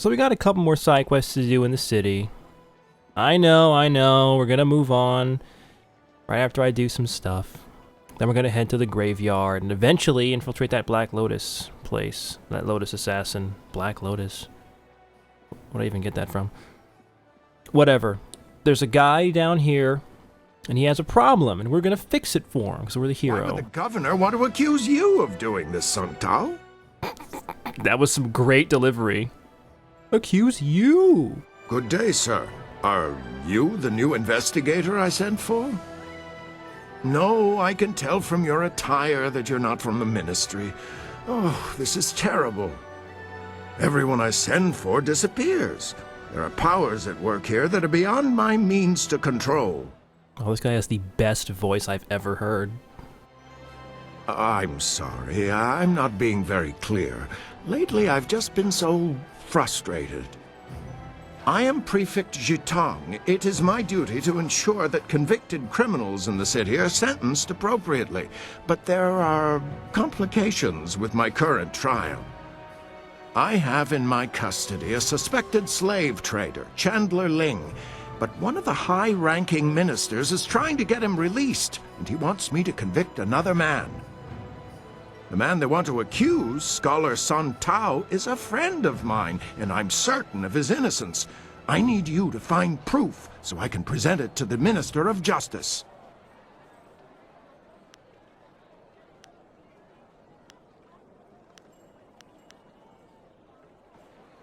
So we got a couple more side quests to do in the city. I know, we're gonna move on right after I do some stuff. Then we're gonna head to the graveyard and eventually infiltrate that Black Lotus place. That Lotus assassin. Black Lotus. Where'd I even get that from? Whatever. There's a guy down here, and he has a problem, and we're gonna fix it for him, because we're the hero. Why would the governor want to accuse you of doing this, Sung Tao? That was some great delivery. Accuse you! Good day, sir. Are you the new investigator I sent for? No, I can tell from your attire that you're not from the ministry. Oh, this is terrible. Everyone I send for disappears. There are powers at work here that are beyond my means to control. Oh, this guy has the best voice I've ever heard. I'm sorry, I'm not being very clear. Lately, I've just been so frustrated. I am Prefect Jitang. It is my duty to ensure that convicted criminals in the city are sentenced appropriately. But there are complications with my current trial. I have in my custody a suspected slave trader, Chandler Ling, but one of the high-ranking ministers is trying to get him released, and he wants me to convict another man. The man they want to accuse, Scholar Sun Tao, is a friend of mine, and I'm certain of his innocence. I need you to find proof so I can present it to the Minister of Justice.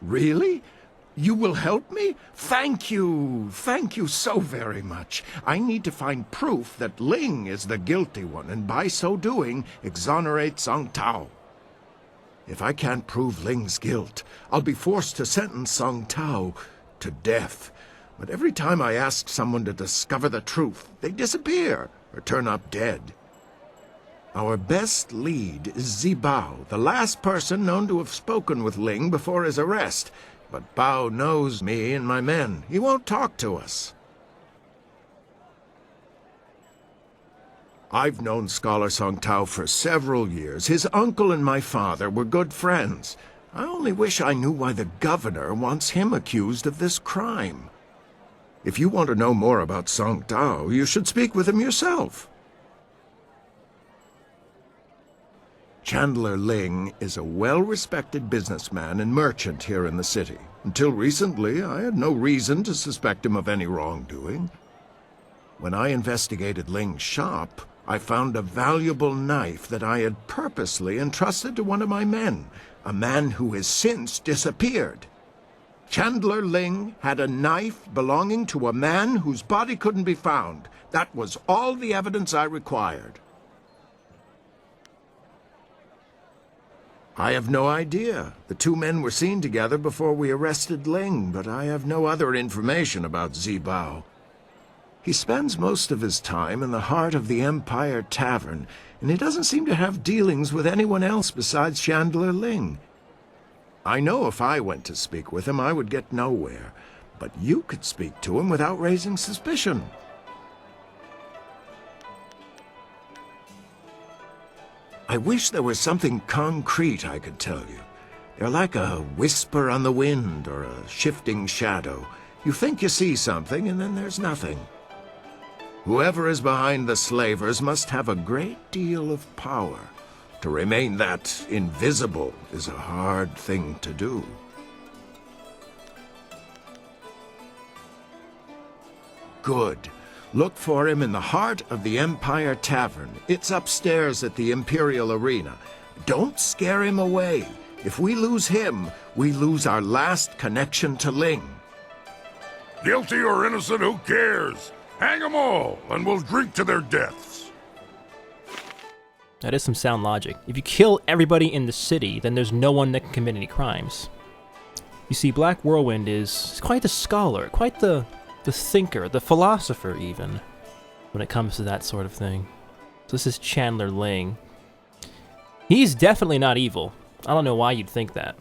Really? You will help me? Thank you. Thank you so very much. I need to find proof that Ling is the guilty one, and by so doing, exonerate Song Tao. If I can't prove Ling's guilt, I'll be forced to sentence Song Tao to death. But every time I ask someone to discover the truth, they disappear or turn up dead. Our best lead is Zibao, the last person known to have spoken with Ling before his arrest. But Bao knows me and my men. He won't talk to us. I've known Scholar Song Tao for several years. His uncle and my father were good friends. I only wish I knew why the governor wants him accused of this crime. If you want to know more about Song Tao, you should speak with him yourself. Chandler Ling is a well-respected businessman and merchant here in the city. Until recently, I had no reason to suspect him of any wrongdoing. When I investigated Ling's shop, I found a valuable knife that I had purposely entrusted to one of my men, a man who has since disappeared. Chandler Ling had a knife belonging to a man whose body couldn't be found. That was all the evidence I required. I have no idea. The two men were seen together before we arrested Ling, but I have no other information about Zibao. He spends most of his time in the heart of the Empire Tavern, and he doesn't seem to have dealings with anyone else besides Chandler Ling. I know if I went to speak with him, I would get nowhere, but you could speak to him without raising suspicion. I wish there was something concrete I could tell you. They're like a whisper on the wind or a shifting shadow. You think you see something, and then there's nothing. Whoever is behind the slavers must have a great deal of power. To remain that invisible is a hard thing to do. Good. Look for him in the heart of the Empire Tavern. It's upstairs at the Imperial Arena. Don't scare him away. If we lose him, we lose our last connection to Ling. Guilty or innocent, who cares? Hang them all, and we'll drink to their deaths. That is some sound logic. If you kill everybody in the city, then there's no one that can commit any crimes. You see, Black Whirlwind is quite the scholar, quite the thinker, the philosopher even, when it comes to that sort of thing. So this is Chandler Ling. He's definitely not evil. I don't know why you'd think that.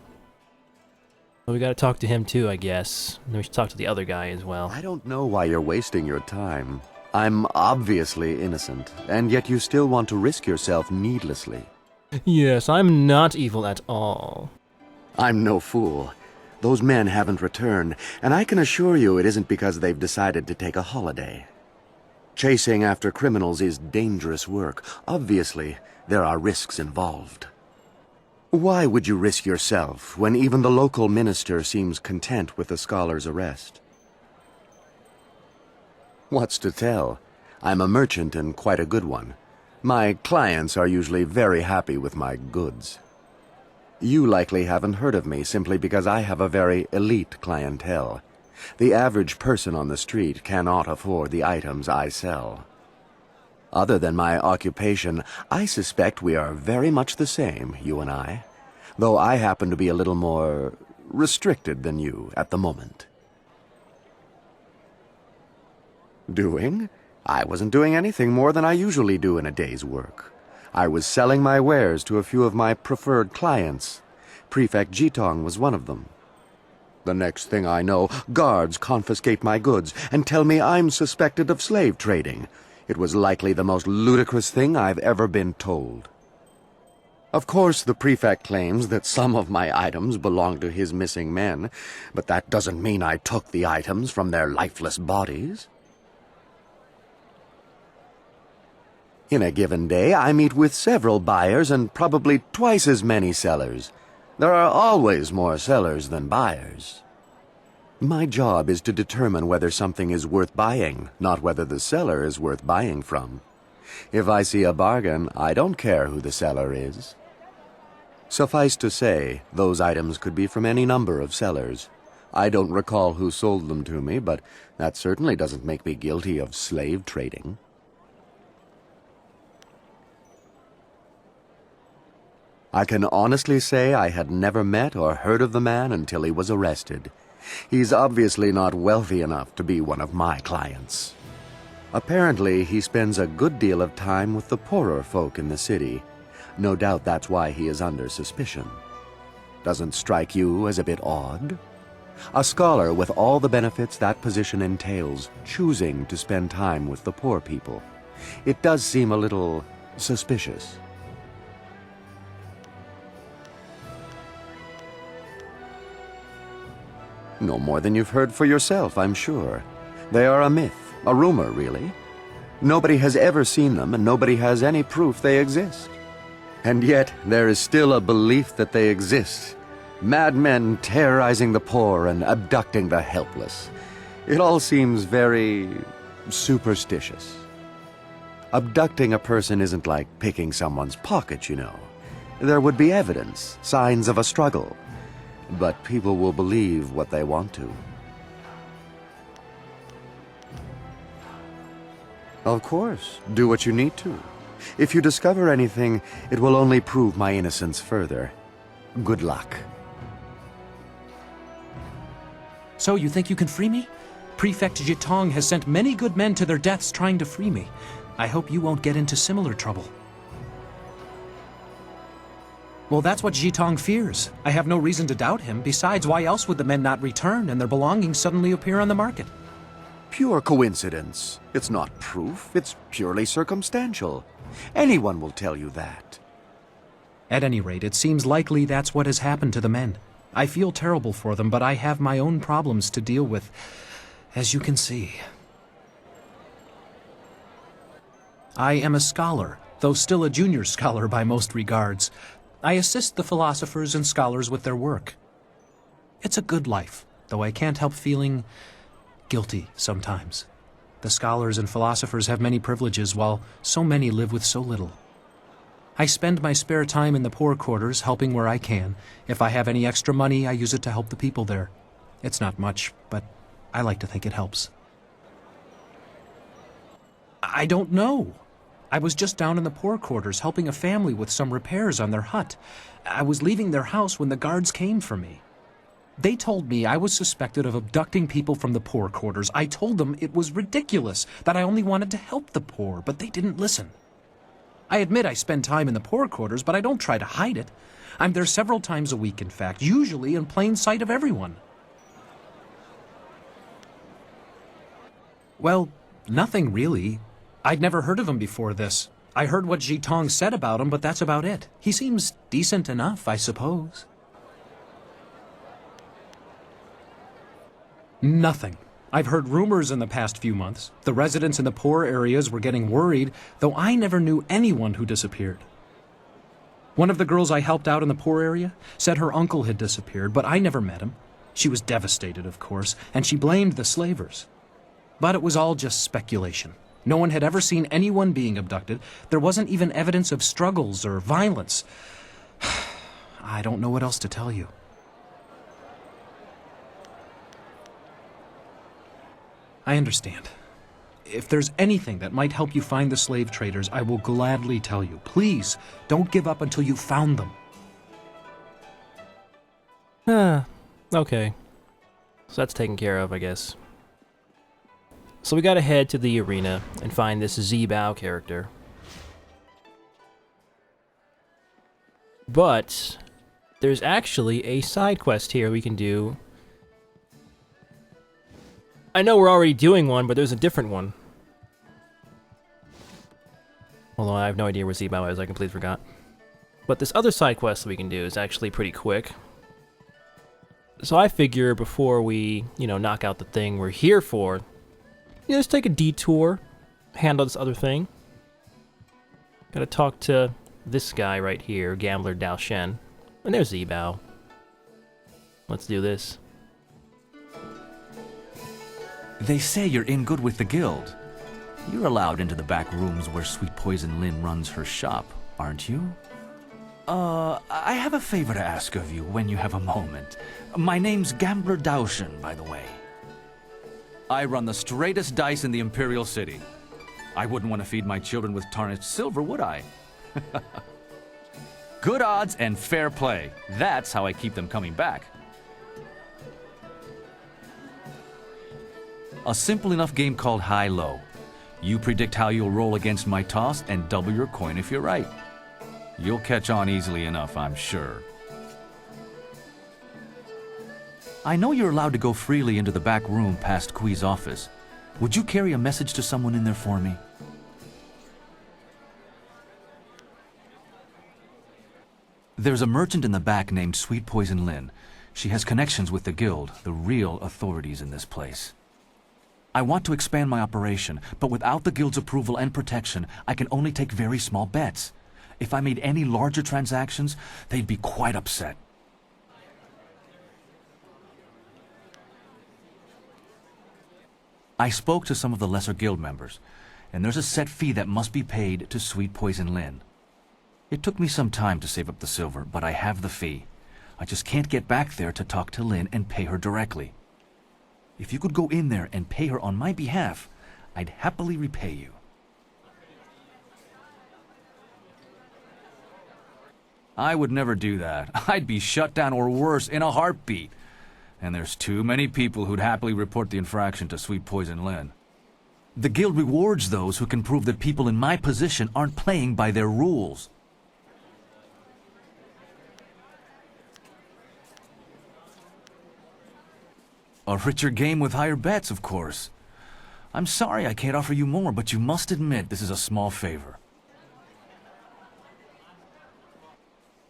But we gotta talk to him too, I guess. And then we should talk to the other guy as well. I don't know why you're wasting your time. I'm obviously innocent, and yet you still want to risk yourself needlessly. Yes, I'm not evil at all. I'm no fool. Those men haven't returned, and I can assure you it isn't because they've decided to take a holiday. Chasing after criminals is dangerous work. Obviously, there are risks involved. Why would you risk yourself when even the local minister seems content with the scholar's arrest? What's to tell? I'm a merchant and quite a good one. My clients are usually very happy with my goods. You likely haven't heard of me simply because I have a very elite clientele. The average person on the street cannot afford the items I sell. Other than my occupation, I suspect we are very much the same, you and I, though I happen to be a little more restricted than you at the moment. Doing? I wasn't doing anything more than I usually do in a day's work. I was selling my wares to a few of my preferred clients. Prefect Jitong was one of them. The next thing I know, guards confiscate my goods and tell me I'm suspected of slave trading. It was likely the most ludicrous thing I've ever been told. Of course, the prefect claims that some of my items belong to his missing men, but that doesn't mean I took the items from their lifeless bodies. In a given day, I meet with several buyers and probably twice as many sellers. There are always more sellers than buyers. My job is to determine whether something is worth buying, not whether the seller is worth buying from. If I see a bargain, I don't care who the seller is. Suffice to say, those items could be from any number of sellers. I don't recall who sold them to me, but that certainly doesn't make me guilty of slave trading. I can honestly say I had never met or heard of the man until he was arrested. He's obviously not wealthy enough to be one of my clients. Apparently, he spends a good deal of time with the poorer folk in the city. No doubt that's why he is under suspicion. Doesn't strike you as a bit odd? A scholar with all the benefits that position entails, choosing to spend time with the poor people. It does seem a little suspicious. No more than you've heard for yourself, I'm sure. They are a myth, a rumor, really. Nobody has ever seen them, and nobody has any proof they exist. And yet, there is still a belief that they exist. Madmen terrorizing the poor and abducting the helpless. It all seems very superstitious. Abducting a person isn't like picking someone's pocket, you know. There would be evidence, signs of a struggle. But people will believe what they want to. Of course, do what you need to. If you discover anything, it will only prove my innocence further. Good luck. So you think you can free me? Prefect Jitong has sent many good men to their deaths trying to free me. I hope you won't get into similar trouble. Well, that's what Jitong fears. I have no reason to doubt him. Besides, why else would the men not return and their belongings suddenly appear on the market? Pure coincidence. It's not proof. It's purely circumstantial. Anyone will tell you that. At any rate, it seems likely that's what has happened to the men. I feel terrible for them, but I have my own problems to deal with, as you can see. I am a scholar, though still a junior scholar by most regards. I assist the philosophers and scholars with their work. It's a good life, though I can't help feeling guilty sometimes. The scholars and philosophers have many privileges, while so many live with so little. I spend my spare time in the poor quarters, helping where I can. If I have any extra money, I use it to help the people there. It's not much, but I like to think it helps. I don't know. I was just down in the poor quarters helping a family with some repairs on their hut. I was leaving their house when the guards came for me. They told me I was suspected of abducting people from the poor quarters. I told them it was ridiculous, that I only wanted to help the poor, but they didn't listen. I admit I spend time in the poor quarters, but I don't try to hide it. I'm there several times a week, in fact, usually in plain sight of everyone. Well, nothing really. I'd never heard of him before this. I heard what Jitong said about him, but that's about it. He seems decent enough, I suppose. Nothing. I've heard rumors in the past few months. The residents in the poor areas were getting worried, though I never knew anyone who disappeared. One of the girls I helped out in the poor area said her uncle had disappeared, but I never met him. She was devastated, of course, and she blamed the slavers. But it was all just speculation. No one had ever seen anyone being abducted. There wasn't even evidence of struggles or violence. I don't know what else to tell you. I understand. If there's anything that might help you find the slave traders, I will gladly tell you. Please, don't give up until you've found them. Okay. So that's taken care of, I guess. So we gotta head to the arena and find this Zebao character. But there's actually a side quest here we can do. I know we're already doing one, but there's a different one. Although I have no idea where Zebao is, I completely forgot. But this other side quest that we can do is actually pretty quick. So I figure before we, knock out the thing we're here for, just take a detour, handle this other thing. Gotta talk to this guy right here, Gambler Dao Shen. And there's Zebao. Let's do this. They say you're in good with the guild. You're allowed into the back rooms where Sweet Poison Lin runs her shop, aren't you? I have a favor to ask of you when you have a moment. My name's Gambler Daoshin, by the way. I run the straightest dice in the Imperial City. I wouldn't want to feed my children with tarnished silver, would I? Good odds and fair play. That's how I keep them coming back. A simple enough game called High-Low. You predict how you'll roll against my toss and double your coin if you're right. You'll catch on easily enough, I'm sure. I know you're allowed to go freely into the back room past Kui's office. Would you carry a message to someone in there for me? There's a merchant in the back named Sweet Poison Lin. She has connections with the guild, the real authorities in this place. I want to expand my operation, but without the guild's approval and protection, I can only take very small bets. If I made any larger transactions, they'd be quite upset. I spoke to some of the lesser guild members, and there's a set fee that must be paid to Sweet Poison Lin. It took me some time to save up the silver, but I have the fee. I just can't get back there to talk to Lin and pay her directly. If you could go in there and pay her on my behalf, I'd happily repay you. I would never do that. I'd be shut down or worse in a heartbeat. And there's too many people who'd happily report the infraction to Sweet Poison Lin. The guild rewards those who can prove that people in my position aren't playing by their rules. A richer game with higher bets, of course. I'm sorry I can't offer you more, but you must admit this is a small favor.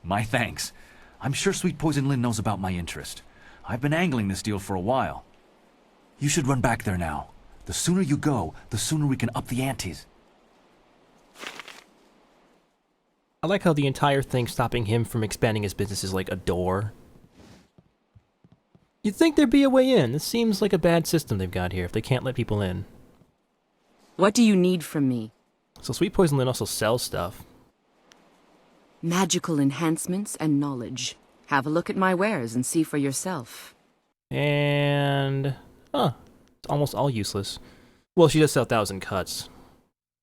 My thanks. I'm sure Sweet Poison Lin knows about my interest. I've been angling this deal for a while. You should run back there now. The sooner you go, the sooner we can up the antes. I like how the entire thing stopping him from expanding his business is like a door. You'd think there'd be a way in. This seems like a bad system they've got here if they can't let people in. What do you need from me? So Sweet Poison Lin also sells stuff. Magical enhancements and knowledge. Have a look at my wares and see for yourself. And... it's almost all useless. Well, she does sell 1,000 cuts.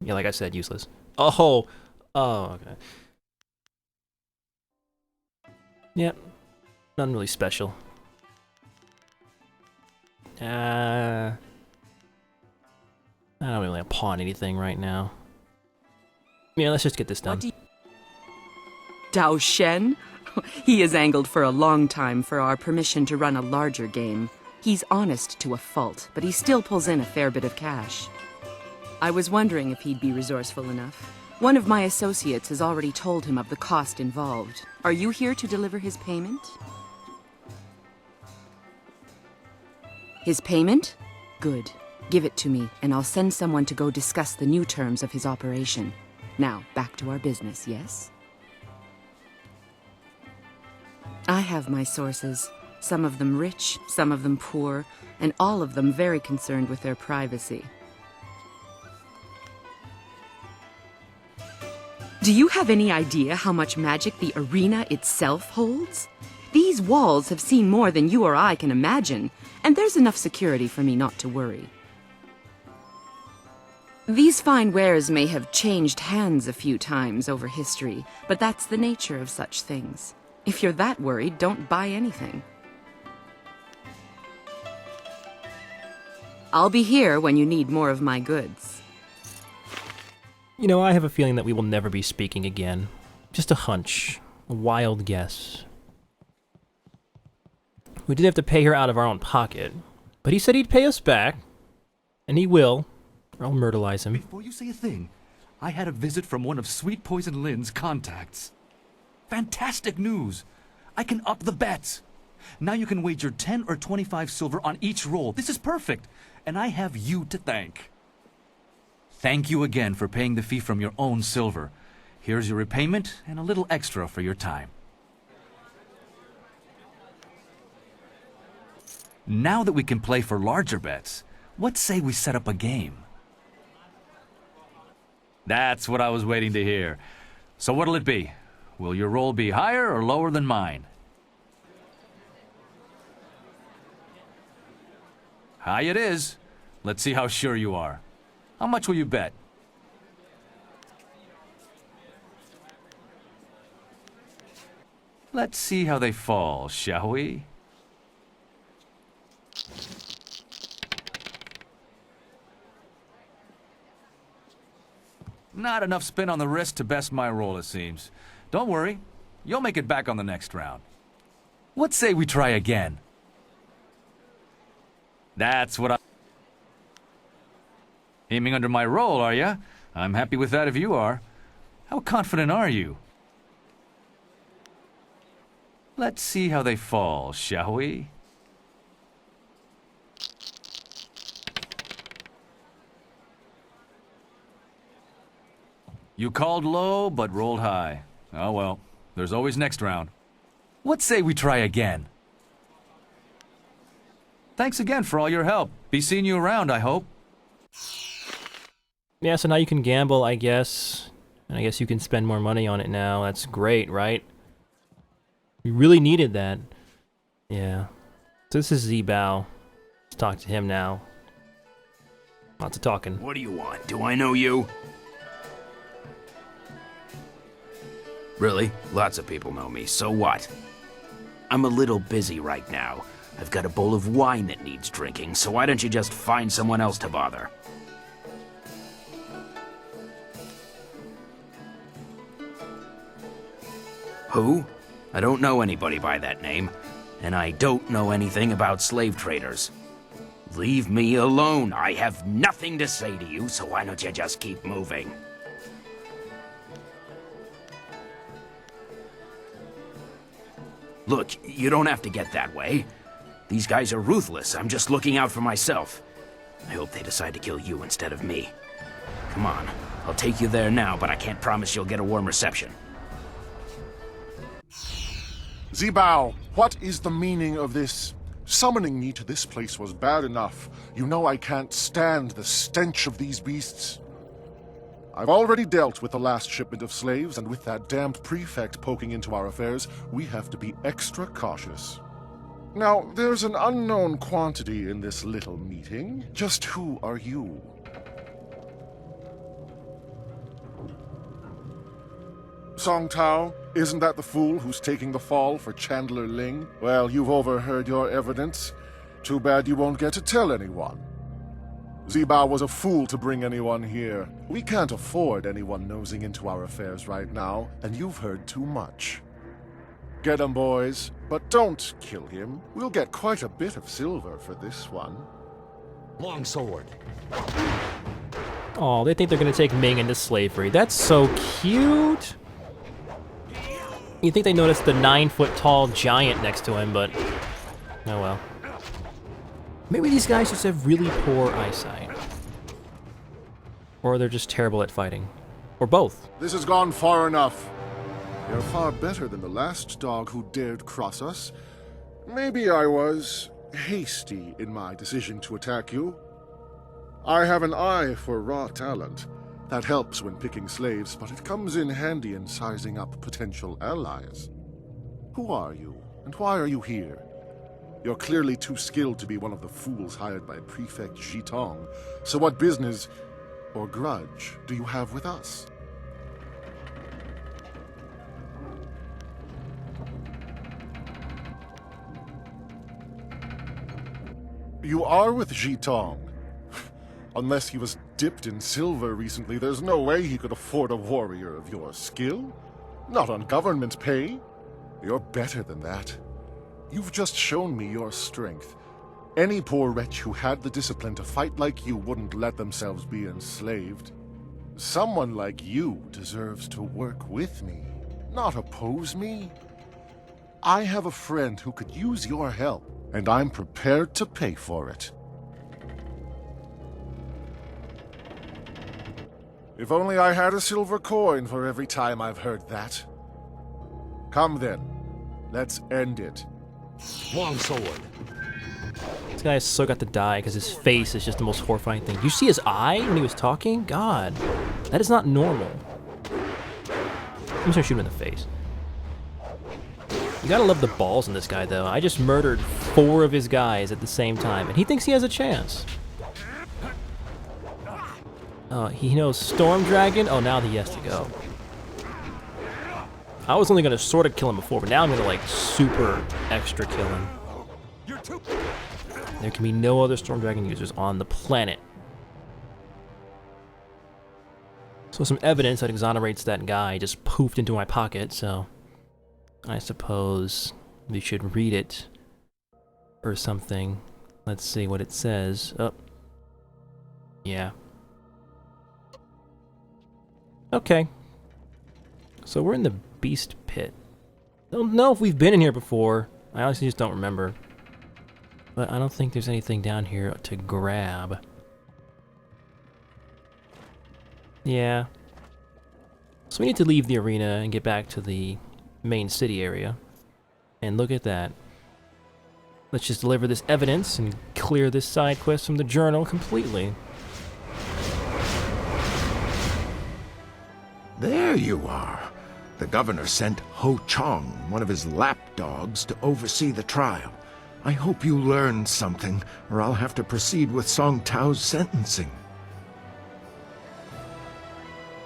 Yeah, like I said, useless. Oh, okay. Yep. Nothing really special. I don't really want to pawn anything right now. Yeah, let's just get this done. Dao Shen? He has angled for a long time for our permission to run a larger game. He's honest to a fault, but he still pulls in a fair bit of cash. I was wondering if he'd be resourceful enough. One of my associates has already told him of the cost involved. Are you here to deliver his payment? His payment? Good. Give it to me, and I'll send someone to go discuss the new terms of his operation. Now, back to our business, yes? I have my sources. Some of them rich, some of them poor, and all of them very concerned with their privacy. Do you have any idea how much magic the arena itself holds? These walls have seen more than you or I can imagine, and there's enough security for me not to worry. These fine wares may have changed hands a few times over history, but that's the nature of such things. If you're that worried, don't buy anything. I'll be here when you need more of my goods. You know, I have a feeling that we will never be speaking again. Just a hunch. A wild guess. We did have to pay her out of our own pocket, but he said he'd pay us back. And he will. Or I'll myrtleize him. Before you say a thing, I had a visit from one of Sweet Poison Lynn's contacts. Fantastic news! I can up the bets! Now you can wager 10 or 25 silver on each roll. This is perfect! And I have you to thank. Thank you again for paying the fee from your own silver. Here's your repayment and a little extra for your time. Now that we can play for larger bets, what say we set up a game? That's what I was waiting to hear. So what'll it be? Will your roll be higher or lower than mine? High it is. Let's see how sure you are. How much will you bet? Let's see how they fall, shall we? Not enough spin on the wrist to best my roll, it seems. Don't worry, you'll make it back on the next round. What say we try again? That's what I... Aiming under my roll, are ya? I'm happy with that if you are. How confident are you? Let's see how they fall, shall we? You called low, but rolled high. Oh well, there's always next round. What say we try again? Thanks again for all your help. Be seeing you around, I hope. Yeah, so now you can gamble, I guess. And I guess you can spend more money on it now. That's great, right? We really needed that. Yeah. So this is Zebao. Let's talk to him now. Lots of talking. What do you want? Do I know you? Really? Lots of people know me, so what? I'm a little busy right now. I've got a bowl of wine that needs drinking, so why don't you just find someone else to bother? Who? I don't know anybody by that name, and I don't know anything about slave traders. Leave me alone. I have nothing to say to you, so why don't you just keep moving? Look, you don't have to get that way. These guys are ruthless. I'm just looking out for myself. I hope they decide to kill you instead of me. Come on, I'll take you there now, but I can't promise you'll get a warm reception. Zebao, what is the meaning of this? Summoning me to this place was bad enough. You know I can't stand the stench of these beasts. I've already dealt with the last shipment of slaves, and with that damned prefect poking into our affairs, we have to be extra cautious. Now, there's an unknown quantity in this little meeting. Just who are you? Song Tao, isn't that the fool who's taking the fall for Chandler Ling? Well, you've overheard your evidence. Too bad you won't get to tell anyone. Zebao was a fool to bring anyone here. We can't afford anyone nosing into our affairs right now, and you've heard too much. Get him, boys, but don't kill him. We'll get quite a bit of silver for this one. Longsword. Oh, they think they're gonna take Ming into slavery. That's so cute. You think they noticed the 9-foot tall giant next to him, but oh well. Maybe these guys just have really poor eyesight. Or they're just terrible at fighting. Or both. This has gone far enough. You're far better than the last dog who dared cross us. Maybe I was hasty in my decision to attack you. I have an eye for raw talent. That helps when picking slaves, but it comes in handy in sizing up potential allies. Who are you, and why are you here? You're clearly too skilled to be one of the fools hired by Prefect Jitong, so what business or grudge do you have with us? You are with Jitong. Unless he was dipped in silver recently, there's no way he could afford a warrior of your skill. Not on government pay. You're better than that. You've just shown me your strength. Any poor wretch who had the discipline to fight like you wouldn't let themselves be enslaved. Someone like you deserves to work with me, not oppose me. I have a friend who could use your help, and I'm prepared to pay for it. If only I had a silver coin for every time I've heard that. Come then, let's end it. Longsword. This guy has so got to die because his face is just the most horrifying thing. You see his eye when he was talking? God, that is not normal. I'm just gonna shoot him in the face. You gotta love the balls in this guy, though. I just murdered 4 of his guys at the same time, and he thinks he has a chance. He knows Storm Dragon. Oh, now he has to go. I was only gonna sort of kill him before, but now I'm gonna like super extra kill him. There can be no other Storm Dragon users on the planet. So some evidence that exonerates that guy just poofed into my pocket, so I suppose we should read it or something. Let's see what it says. Oh. Yeah. Okay. So we're in the Beast Pit. Don't know if we've been in here before. I honestly just don't remember. But I don't think there's anything down here to grab. Yeah. So we need to leave the arena and get back to the main city area. And look at that. Let's just deliver this evidence and clear this side quest from the journal completely. There you are. The governor sent Ho Chong, one of his lapdogs, to oversee the trial. I hope you learned something, or I'll have to proceed with Song Tao's sentencing.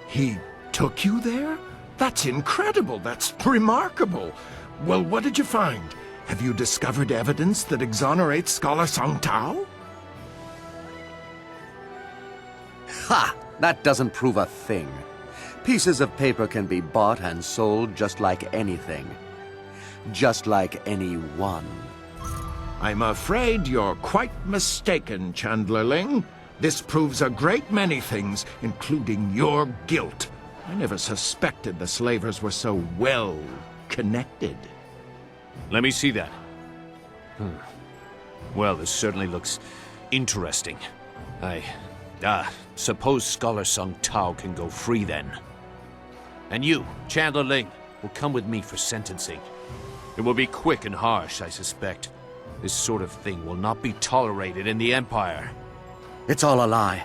He took you there? That's incredible. That's remarkable. Well, what did you find? Have you discovered evidence that exonerates Scholar Song Tao? Ha! That doesn't prove a thing. Pieces of paper can be bought and sold just like anything. Just like anyone. I'm afraid you're quite mistaken, Chandler Ling. This proves a great many things, including your guilt. I never suspected the slavers were so well connected. Let me see that. Well, this certainly looks interesting. I suppose Scholar Sung Tao can go free then. And you, Chandler Ling, will come with me for sentencing. It will be quick and harsh, I suspect. This sort of thing will not be tolerated in the Empire. It's all a lie.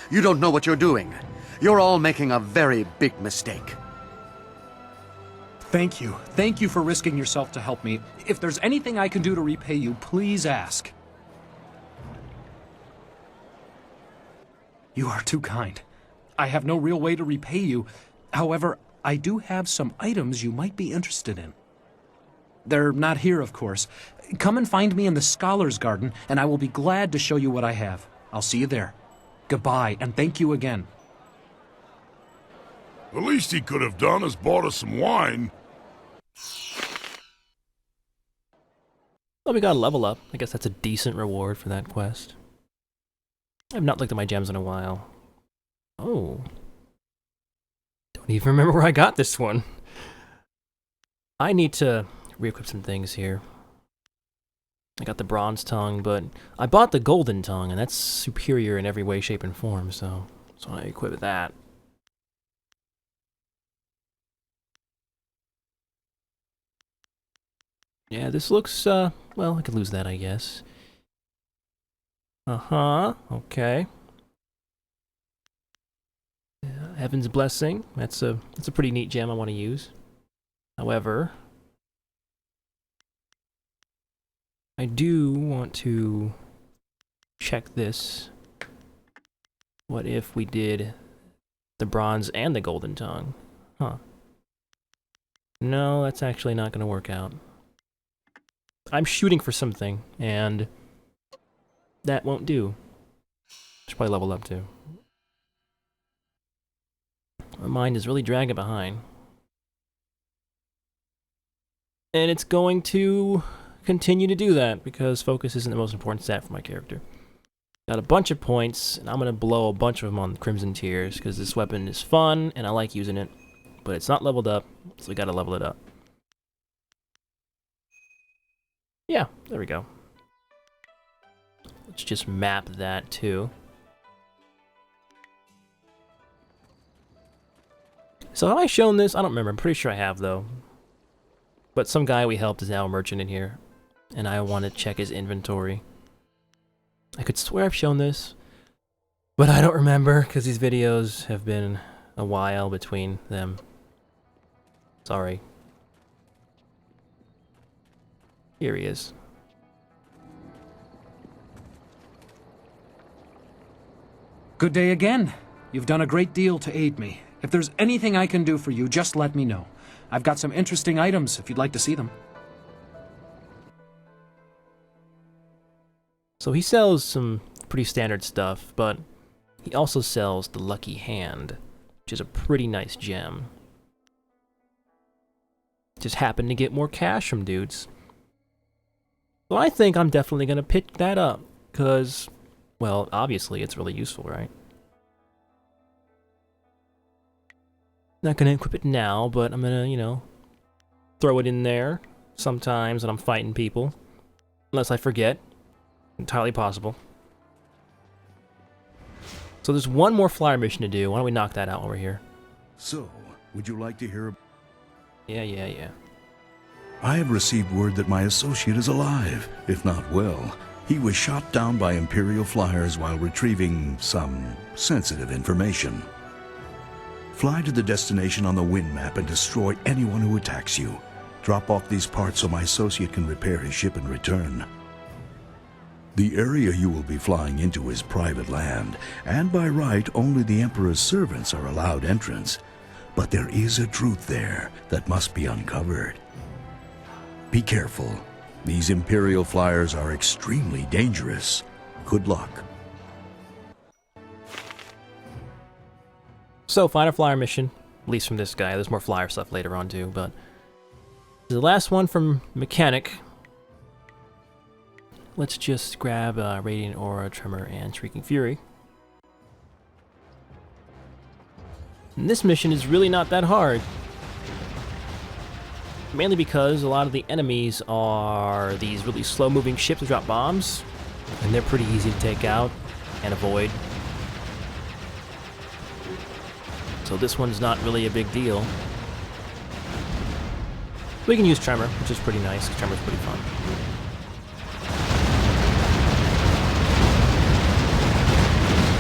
You don't know what you're doing. You're all making a very big mistake. Thank you. Thank you for risking yourself to help me. If there's anything I can do to repay you, please ask. You are too kind. I have no real way to repay you. However, I do have some items you might be interested in. They're not here, of course. Come and find me in the Scholar's Garden, and I will be glad to show you what I have. I'll see you there. Goodbye, and thank you again. The least he could have done is bought us some wine. Well, we got a level up. I guess that's a decent reward for that quest. I've not looked at my gems in a while. Oh. Don't even remember where I got this one. I need to re-equip some things here. I got the bronze tongue, but I bought the golden tongue, and that's superior in every way, shape, and form, so I equip that. Yeah, this looks, well, I could lose that, I guess. Uh-huh, okay. Heaven's Blessing, that's a pretty neat gem I want to use. However, I do want to check this. What if we did the bronze and the golden tongue? Huh. No, that's actually not going to work out. I'm shooting for something, and that won't do. Should probably level up too. My mind is really dragging behind. And it's going to continue to do that, because focus isn't the most important stat for my character. Got a bunch of points, and I'm going to blow a bunch of them on Crimson Tears, because this weapon is fun, and I like using it. But it's not leveled up, so we got to level it up. Yeah, there we go. Let's just map that too. So have I shown this? I don't remember. I'm pretty sure I have, though. But some guy we helped is now a merchant in here, and I want to check his inventory. I could swear I've shown this, but I don't remember, because these videos have been a while between them. Sorry. Here he is. Good day again. You've done a great deal to aid me. If there's anything I can do for you, just let me know. I've got some interesting items if you'd like to see them. So he sells some pretty standard stuff, but he also sells the Lucky Hand, which is a pretty nice gem. Just happened to get more cash from dudes. So I think I'm definitely going to pick that up, because, well, obviously it's really useful, right? Not going to equip it now, but I'm going to, you know, throw it in there sometimes when I'm fighting people. Unless I forget. Entirely possible. So there's one more flyer mission to do. Why don't we knock that out while we're here? So, would you like to hear? Yeah. I have received word that my associate is alive, if not well. He was shot down by Imperial flyers while retrieving some sensitive information. Fly to the destination on the wind map and destroy anyone who attacks you. Drop off these parts so my associate can repair his ship and return. The area you will be flying into is private land, and by right, only the Emperor's servants are allowed entrance. But there is a truth there that must be uncovered. Be careful. These Imperial flyers are extremely dangerous. Good luck. So, final flyer mission, at least from this guy. There's more flyer stuff later on too, but the last one from Mechanic. Let's just grab Radiant Aura, Tremor, and Shrieking Fury. And this mission is really not that hard. Mainly because a lot of the enemies are these really slow-moving ships that drop bombs, and they're pretty easy to take out and avoid. So this one's not really a big deal. We can use Tremor, which is pretty nice, because Tremor's pretty fun.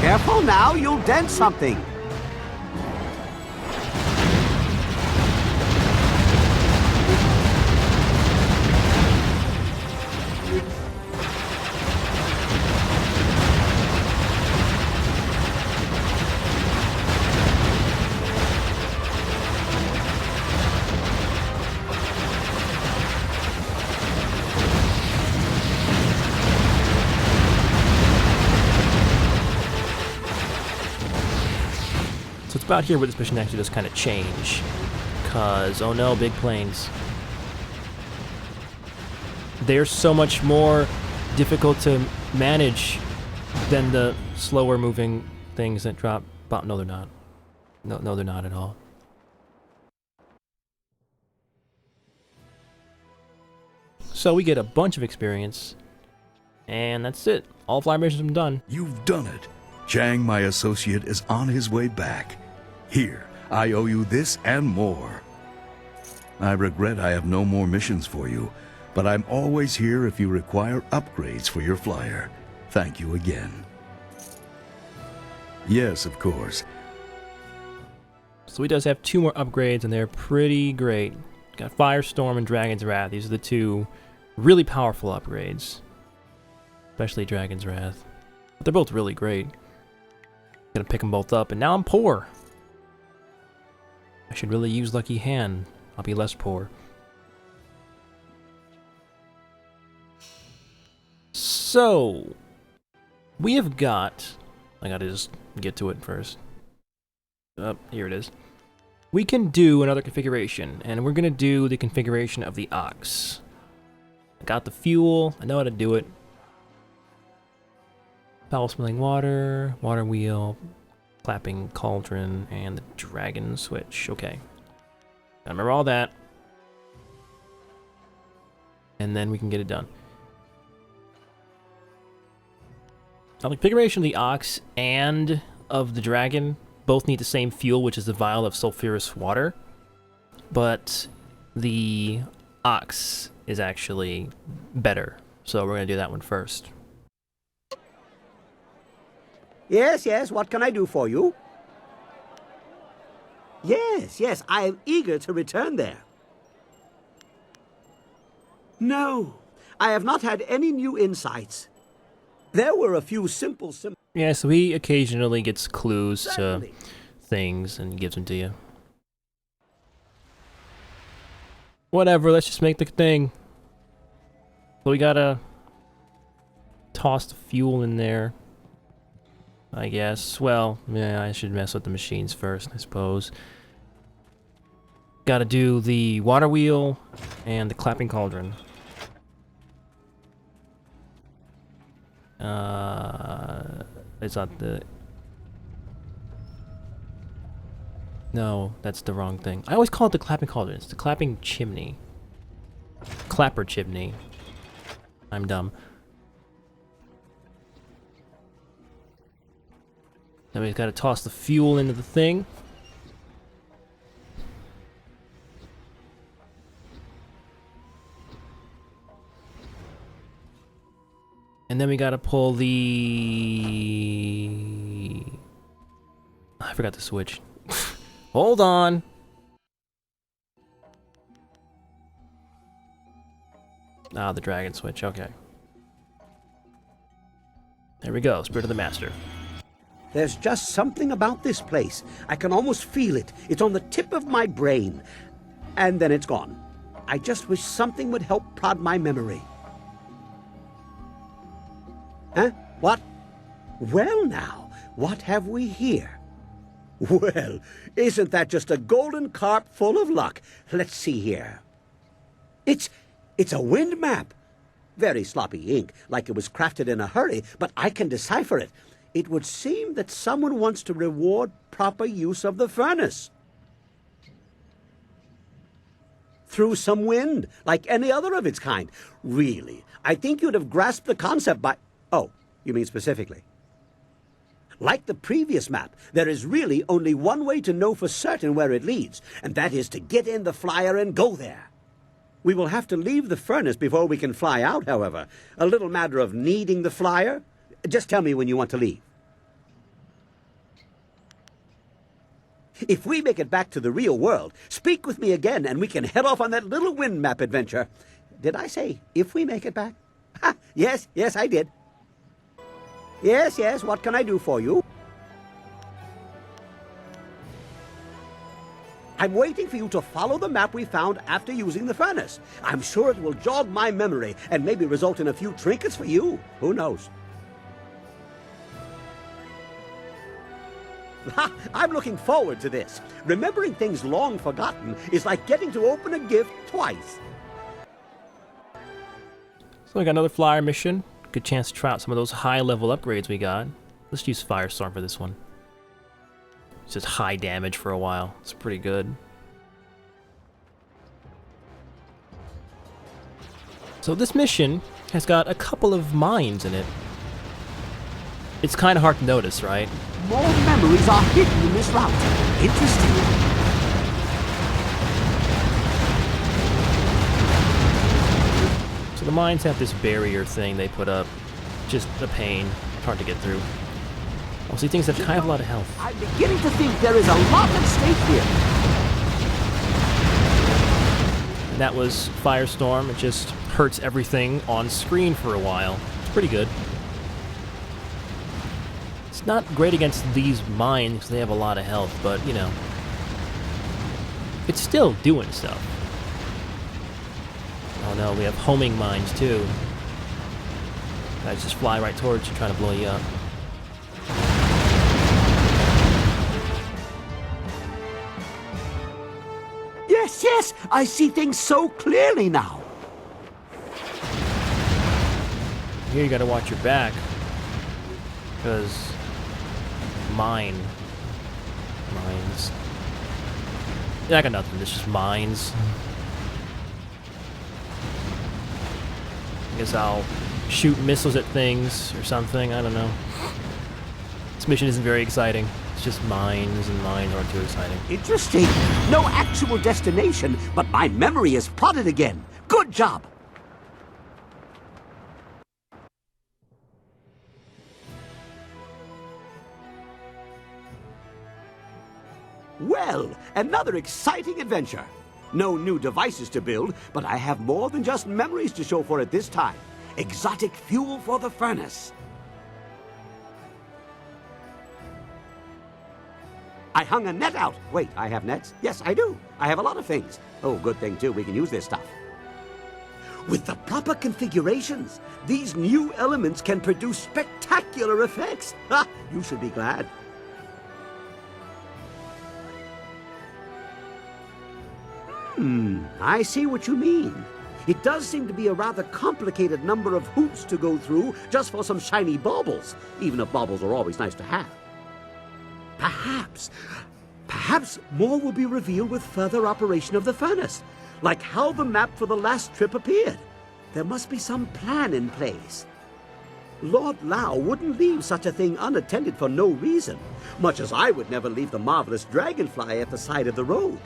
Careful now, you'll dent something. So it's about here where this mission actually does kind of change. Because, oh no, big planes. They're so much more difficult to manage than the slower moving things that drop bomb. No, they're not. No, they're not at all. So we get a bunch of experience And that's it. All flyer missions have been done. You've done it. Chang, my associate, is on his way back. Here, I owe you this and more. I regret I have no more missions for you, but I'm always here if you require upgrades for your flyer. Thank you again. Yes, of course. So he does have 2 more upgrades, and they're pretty great. Got Firestorm and Dragon's Wrath. These are the 2 really powerful upgrades. Especially Dragon's Wrath. But they're both really great. Gonna pick them both up, and now I'm poor. I should really use Lucky Hand. I'll be less poor. So, we have got... I gotta just get to it first. Here it is. We can do another configuration, and we're gonna do the configuration of the Ox. I got the fuel, I know how to do it. Foul-smelling water, water wheel, clapping cauldron, and the dragon switch. Okay. I remember all that. And then we can get it done. Now, the configuration of the Ox and of the dragon both need the same fuel, which is the vial of sulfurous water. But the Ox is actually better. So we're going to do that one first. Yes, yes, what can I do for you? Yes, yes, I am eager to return there. No, I have not had any new insights. There were a few simple... Yeah, so he occasionally gets clues to things and gives them to you. Whatever, let's just make the thing. So we gotta toss the fuel in there, I guess. Well, yeah, I should mess with the machines first, I suppose. Gotta do the water wheel and the clapping cauldron. It's not the... No, that's the wrong thing. I always call it the clapping cauldron. It's the clapping chimney. Clapper chimney. I'm dumb. Then we've got to toss the fuel into the thing. And then we gotta pull the... I forgot the switch. Hold on. Ah, the dragon switch, okay. There we go, Spirit of the Master. There's just something about this place. I can almost feel it. It's on the tip of my brain. And then it's gone. I just wish something would help prod my memory. Huh? What? Well now, what have we here? Well, isn't that just a golden carp full of luck? Let's see here. It's a wind map. Very sloppy ink, like it was crafted in a hurry, but I can decipher it. It would seem that someone wants to reward proper use of the furnace. Through some wind, like any other of its kind. Really, I think you'd have grasped the concept by... Oh, you mean specifically? Like the previous map, there is really only one way to know for certain where it leads, and that is to get in the flyer and go there. We will have to leave the furnace before we can fly out, however. A little matter of needing the flyer. Just tell me when you want to leave. If we make it back to the real world, speak with me again and we can head off on that little wind map adventure. Did I say, if we make it back? Ha! Yes, yes, I did. Yes, yes, what can I do for you? I'm waiting for you to follow the map we found after using the furnace. I'm sure it will jog my memory and maybe result in a few trinkets for you. Who knows? Ha! I'm looking forward to this. Remembering things long forgotten is like getting to open a gift twice. So we got another flyer mission. Good chance to try out some of those high-level upgrades we got. Let's use Firestorm for this one. It's just high damage for a while. It's pretty good. So this mission has got a couple of mines in it. It's kind of hard to notice, right? More memories are hidden in this route. Interesting. So the mines have this barrier thing they put up. Just a pain. Hard to get through. Oh, see, things have kind of a lot of health. I'm beginning to think there is a lot at stake here. And that was Firestorm. It just hurts everything on screen for a while. It's pretty good. It's not great against these mines because they have a lot of health, but, you know, it's still doing stuff. Oh no, we have homing mines too. Guys just fly right towards you, trying to blow you up. Yes, yes, I see things so clearly now. Here you gotta watch your back, because mines. Yeah, I got nothing, it's just mines. I guess I'll shoot missiles at things or something, I don't know. This mission isn't very exciting. It's just mines, and mines aren't too exciting. Interesting. No actual destination, but my memory is plotted again. Good job. Well, another exciting adventure. No new devices to build, but I have more than just memories to show for it this time. Exotic fuel for the furnace. I hung a net out. Wait, I have nets? Yes, I do. I have a lot of things. Oh, good thing, too. We can use this stuff. With the proper configurations, these new elements can produce spectacular effects. Ha! You should be glad. I see what you mean. It does seem to be a rather complicated number of hoops to go through just for some shiny baubles, even if baubles are always nice to have. Perhaps more will be revealed with further operation of the furnace, like how the map for the last trip appeared. There must be some plan in place. Lord Lao wouldn't leave such a thing unattended for no reason, much as I would never leave the marvelous dragonfly at the side of the road.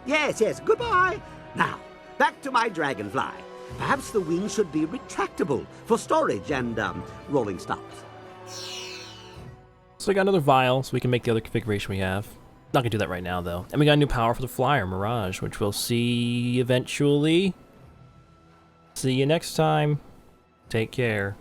Yes, yes, goodbye. Now, back to my dragonfly. Perhaps the wings should be retractable for storage and, rolling stops. So we got another vial, so we can make the other configuration we have. Not gonna do that right now, though. And we got a new power for the flyer, Mirage, which we'll see eventually. See you next time. Take care.